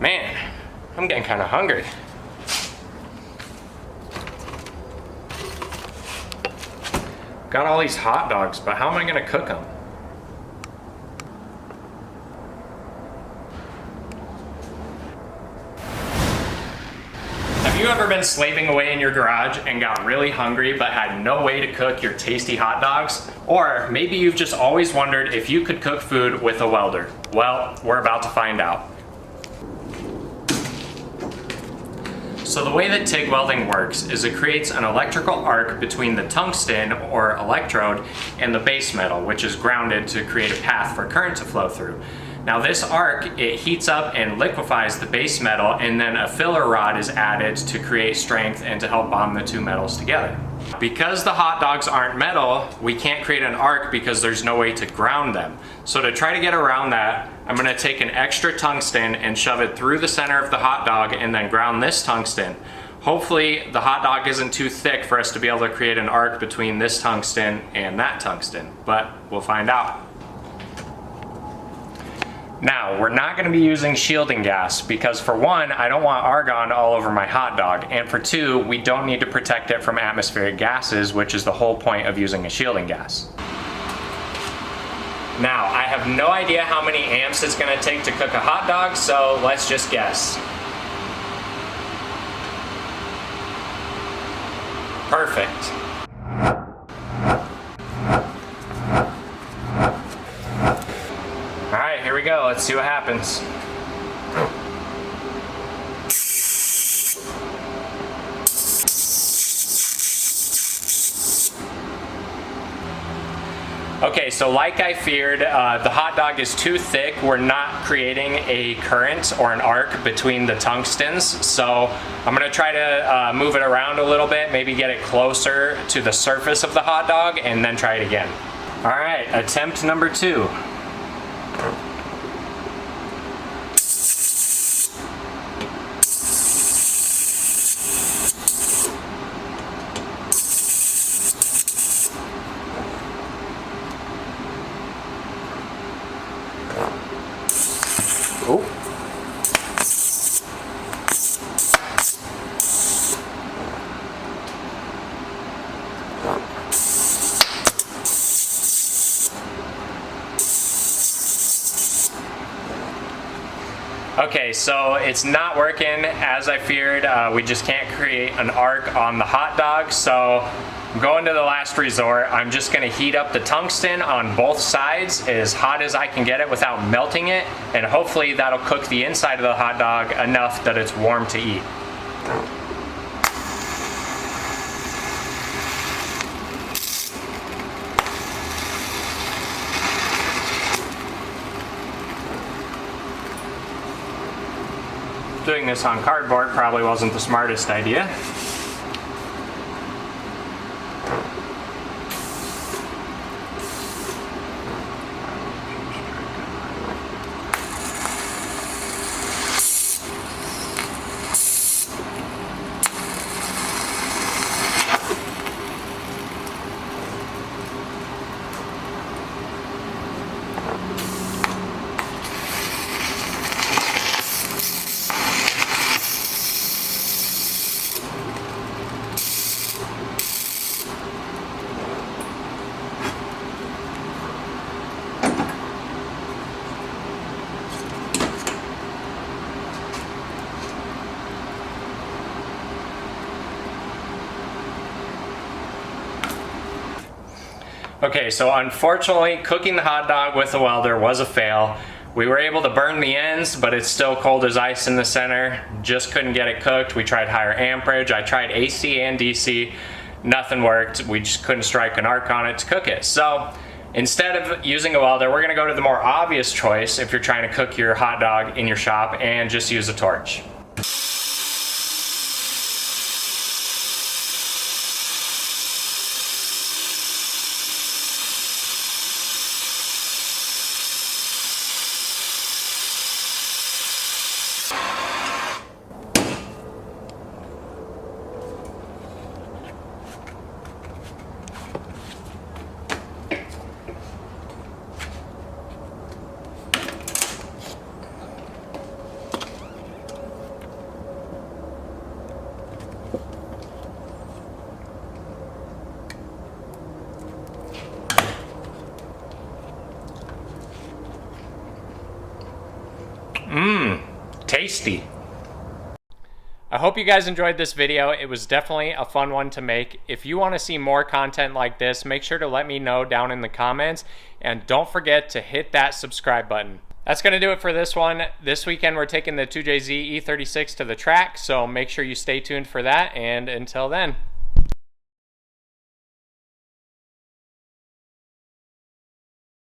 Man, I'm getting kind of hungry. Got all these hot dogs, but how am I going to cook them? Have you ever been slaving away in your garage and got really hungry but had no way to cook your tasty hot dogs? Or maybe you've just always wondered if you could cook food with a welder. Well, we're about to find out. So the way that TIG welding works is it creates an electrical arc between the tungsten or electrode and the base metal, which is grounded to create a path for current to flow through. Now this arc, it heats up and liquefies the base metal, and then a filler rod is added to create strength and to help bond the two metals together. Because the hot dogs aren't metal, we can't create an arc because there's no way to ground them. So to try to get around that, I'm going to take an extra tungsten and shove it through the center of the hot dog and then ground this tungsten. Hopefully the hot dog isn't too thick for us to be able to create an arc between this tungsten and that tungsten, but we'll find out. Now, we're not going to be using shielding gas because for one, I don't want argon all over my hot dog, and for two, we don't need to protect it from atmospheric gases, which is the whole point of using a shielding gas. Now, I have no idea how many amps it's going to take to cook a hot dog, so let's just guess. Perfect. Alright, here we go. Let's see what happens. Okay, so like I feared, the hot dog is too thick. We're not creating a current or an arc between the tungstens, so I'm going to try to move it around a little bit, maybe get it closer to the surface of the hot dog, and then try it again. Alright, attempt number 2. Oh. Okay, so it's not working as I feared. We just can't create an arc on the hot dog, so I'm going to the last resort. I'm just going to heat up the tungsten on both sides as hot as I can get it without melting it, and hopefully that'll cook the inside of the hot dog enough that it's warm to eat. Doing this on cardboard probably wasn't the smartest idea. Okay, so unfortunately, cooking the hot dog with a welder was a fail. We were able to burn the ends, but it's still cold as ice in the center. Just couldn't get it cooked. We tried higher amperage. I tried AC and DC. Nothing worked. We just couldn't strike an arc on it to cook it. So instead of using a welder, we're gonna go to the more obvious choice if you're trying to cook your hot dog in your shop, and just use a torch. tasty. I hope you guys enjoyed this video. It was definitely a fun one to make. If you want to see more content like this, make sure to let me know down in the comments, and don't forget to hit that subscribe button. That's going to do it for this one. This weekend we're taking the 2JZ E36 to the track, so make sure you stay tuned for that, and until then.